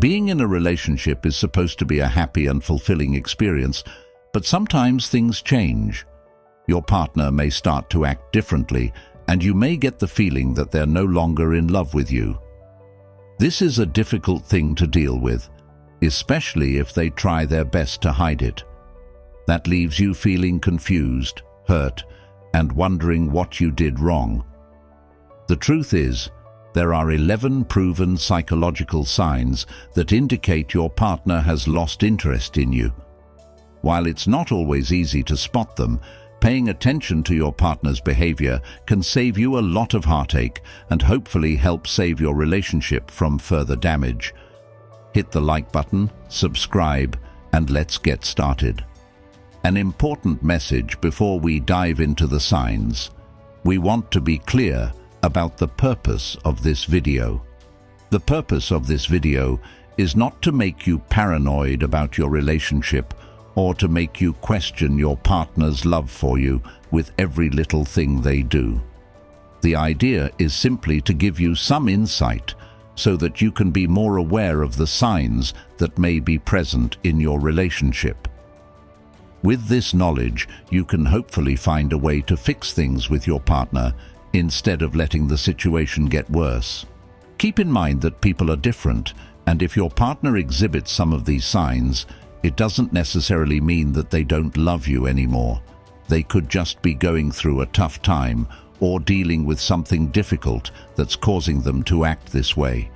Being in a relationship is supposed to be a happy and fulfilling experience, but sometimes things change. Your partner may start to act differently, and you may get the feeling that they're no longer in love with you. This is a difficult thing to deal with, especially if they try their best to hide it. That leaves you feeling confused, hurt, and wondering what you did wrong. The truth is, there are 11 proven psychological signs that indicate your partner has lost interest in you. While it's not always easy to spot them, paying attention to your partner's behavior can save you a lot of heartache and hopefully help save your relationship from further damage. Hit the like button, subscribe, and let's get started. An important message before we dive into the signs. We want to be clear about the purpose of this video. The purpose of this video is not to make you paranoid about your relationship or to make you question your partner's love for you with every little thing they do. The idea is simply to give you some insight so that you can be more aware of the signs that may be present in your relationship. With this knowledge, you can hopefully find a way to fix things with your partner instead of letting the situation get worse. Keep in mind that people are different, and if your partner exhibits some of these signs, it doesn't necessarily mean that they don't love you anymore. They could just be going through a tough time or dealing with something difficult that's causing them to act this way.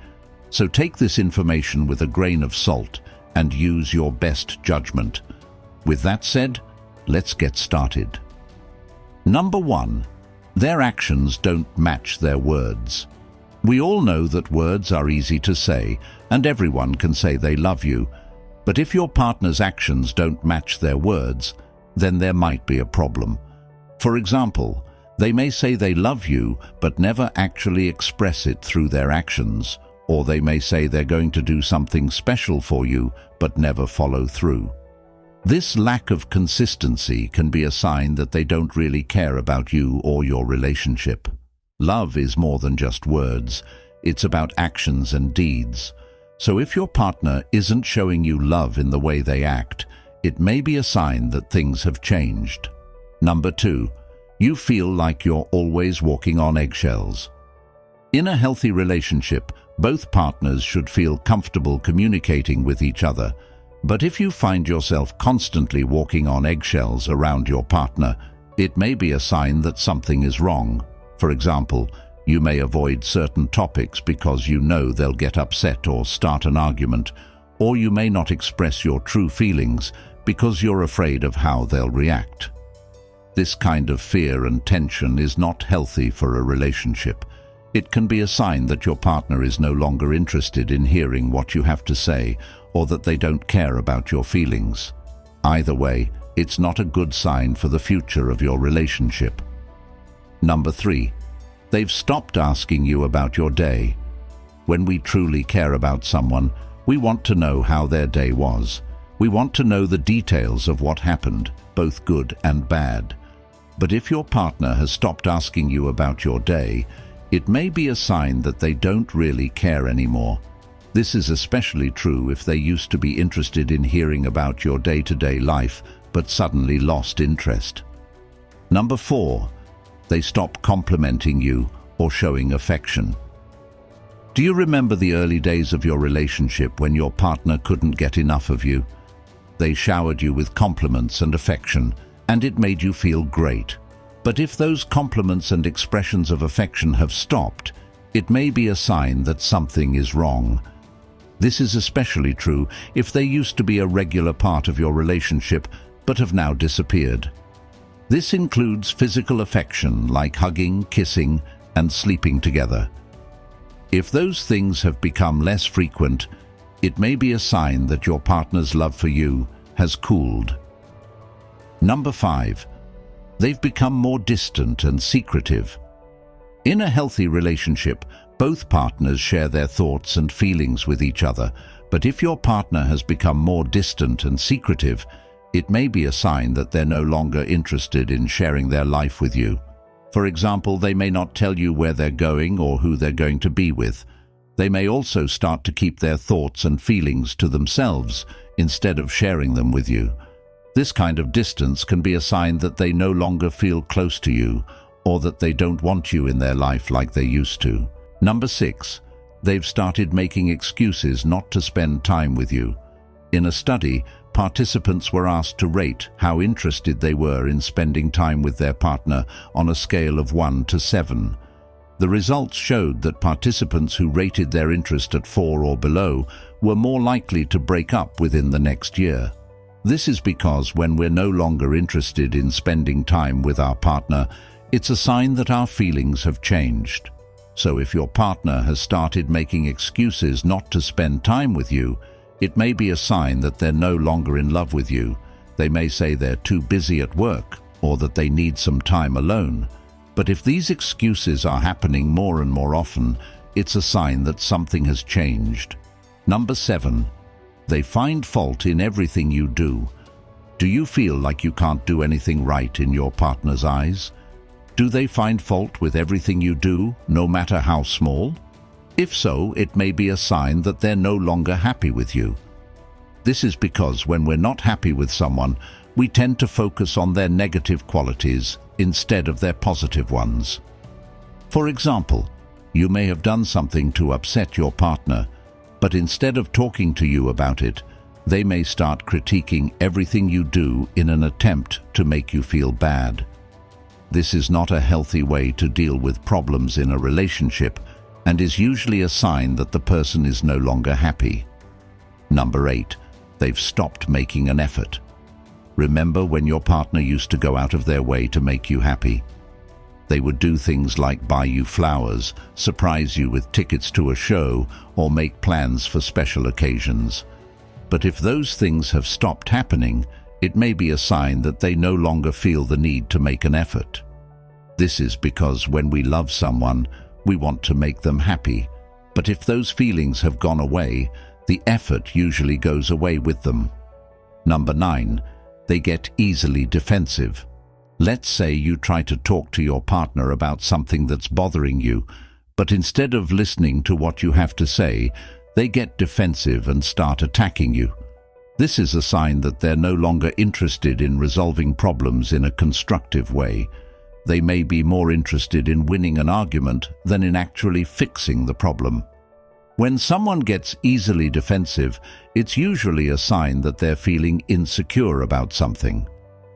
So take this information with a grain of salt and use your best judgment. With that said, let's get started. Number 1. Their actions don't match their words. We all know that words are easy to say, and everyone can say they love you. But if your partner's actions don't match their words, then there might be a problem. For example, they may say they love you, but never actually express it through their actions, or they may say they're going to do something special for you, but never follow through. This lack of consistency can be a sign that they don't really care about you or your relationship. Love is more than just words. It's about actions and deeds. So if your partner isn't showing you love in the way they act, it may be a sign that things have changed. Number 2. You feel like you're always walking on eggshells. In a healthy relationship, both partners should feel comfortable communicating with each other. But if you find yourself constantly walking on eggshells around your partner, it may be a sign that something is wrong. For example, you may avoid certain topics because you know they'll get upset or start an argument, or you may not express your true feelings because you're afraid of how they'll react. This kind of fear and tension is not healthy for a relationship. It can be a sign that your partner is no longer interested in hearing what you have to say, or that they don't care about your feelings. Either way, it's not a good sign for the future of your relationship. Number 3. They've stopped asking you about your day. When we truly care about someone, we want to know how their day was. We want to know the details of what happened, both good and bad. But if your partner has stopped asking you about your day, it may be a sign that they don't really care anymore. This is especially true if they used to be interested in hearing about your day-to-day life, but suddenly lost interest. Number 4. They stop complimenting you or showing affection. Do you remember the early days of your relationship when your partner couldn't get enough of you? They showered you with compliments and affection, and it made you feel great. But if those compliments and expressions of affection have stopped, it may be a sign that something is wrong. This is especially true if they used to be a regular part of your relationship but have now disappeared. This includes physical affection like hugging, kissing, and sleeping together. If those things have become less frequent, it may be a sign that your partner's love for you has cooled. Number 5. They've become more distant and secretive. In a healthy relationship, both partners share their thoughts and feelings with each other, but if your partner has become more distant and secretive, it may be a sign that they're no longer interested in sharing their life with you. For example, they may not tell you where they're going or who they're going to be with. They may also start to keep their thoughts and feelings to themselves instead of sharing them with you. This kind of distance can be a sign that they no longer feel close to you or that they don't want you in their life like they used to. Number 6. They've started making excuses not to spend time with you. In a study, participants were asked to rate how interested they were in spending time with their partner on a scale of 1 to 7. The results showed that participants who rated their interest at 4 or below were more likely to break up within the next year. This is because when we're no longer interested in spending time with our partner, it's a sign that our feelings have changed. So if your partner has started making excuses not to spend time with you, it may be a sign that they're no longer in love with you. They may say they're too busy at work or that they need some time alone. But if these excuses are happening more and more often, it's a sign that something has changed. Number 7. They find fault in everything you do. Do you feel like you can't do anything right in your partner's eyes? Do they find fault with everything you do, no matter how small? If so, it may be a sign that they're no longer happy with you. This is because when we're not happy with someone, we tend to focus on their negative qualities instead of their positive ones. For example, you may have done something to upset your partner, but instead of talking to you about it, they may start critiquing everything you do in an attempt to make you feel bad. This is not a healthy way to deal with problems in a relationship and is usually a sign that the person is no longer happy. Number 8. They've stopped making an effort. Remember when your partner used to go out of their way to make you happy? They would do things like buy you flowers, surprise you with tickets to a show, or make plans for special occasions. But if those things have stopped happening, it may be a sign that they no longer feel the need to make an effort. This is because when we love someone, we want to make them happy. But if those feelings have gone away, the effort usually goes away with them. Number 9. They get easily defensive. Let's say you try to talk to your partner about something that's bothering you, but instead of listening to what you have to say, they get defensive and start attacking you. This is a sign that they're no longer interested in resolving problems in a constructive way. They may be more interested in winning an argument than in actually fixing the problem. When someone gets easily defensive, it's usually a sign that they're feeling insecure about something.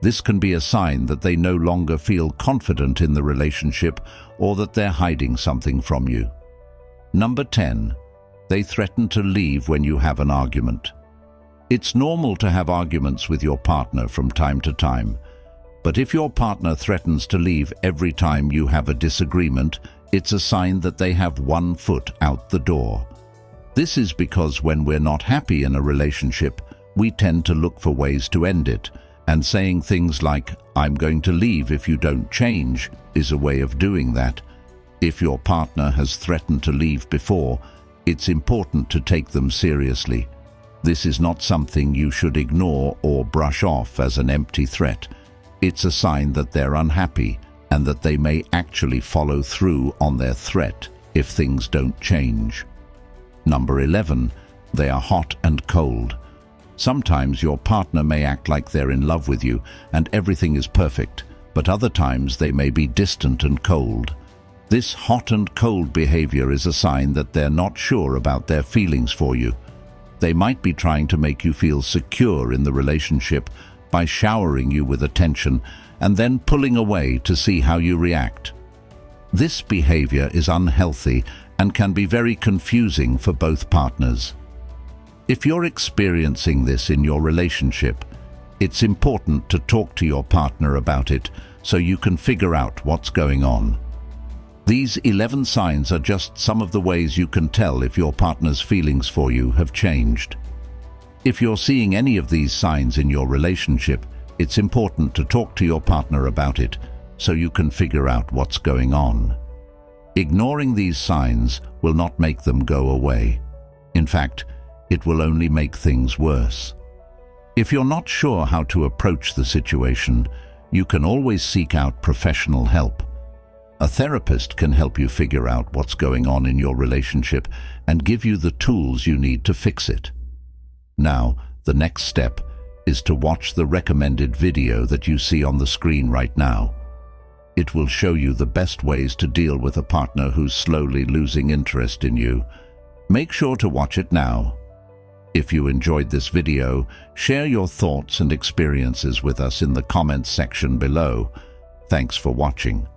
This can be a sign that they no longer feel confident in the relationship or that they're hiding something from you. Number 10. They threaten to leave when you have an argument. It's normal to have arguments with your partner from time to time, but if your partner threatens to leave every time you have a disagreement, it's a sign that they have one foot out the door. This is because when we're not happy in a relationship, we tend to look for ways to end it, and saying things like, "I'm going to leave if you don't change," is a way of doing that. If your partner has threatened to leave before, it's important to take them seriously. This is not something you should ignore or brush off as an empty threat. It's a sign that they're unhappy and that they may actually follow through on their threat if things don't change. Number 11. They are hot and cold. Sometimes your partner may act like they're in love with you and everything is perfect, but other times they may be distant and cold. This hot and cold behavior is a sign that they're not sure about their feelings for you. They might be trying to make you feel secure in the relationship by showering you with attention and then pulling away to see how you react. This behavior is unhealthy and can be very confusing for both partners. If you're experiencing this in your relationship, it's important to talk to your partner about it so you can figure out what's going on. These 11 signs are just some of the ways you can tell if your partner's feelings for you have changed. If you're seeing any of these signs in your relationship, it's important to talk to your partner about it so you can figure out what's going on. Ignoring these signs will not make them go away. In fact, it will only make things worse. If you're not sure how to approach the situation, you can always seek out professional help. A therapist can help you figure out what's going on in your relationship and give you the tools you need to fix it. Now, the next step is to watch the recommended video that you see on the screen right now. It will show you the best ways to deal with a partner who's slowly losing interest in you. Make sure to watch it now. If you enjoyed this video, share your thoughts and experiences with us in the comments section below. Thanks for watching.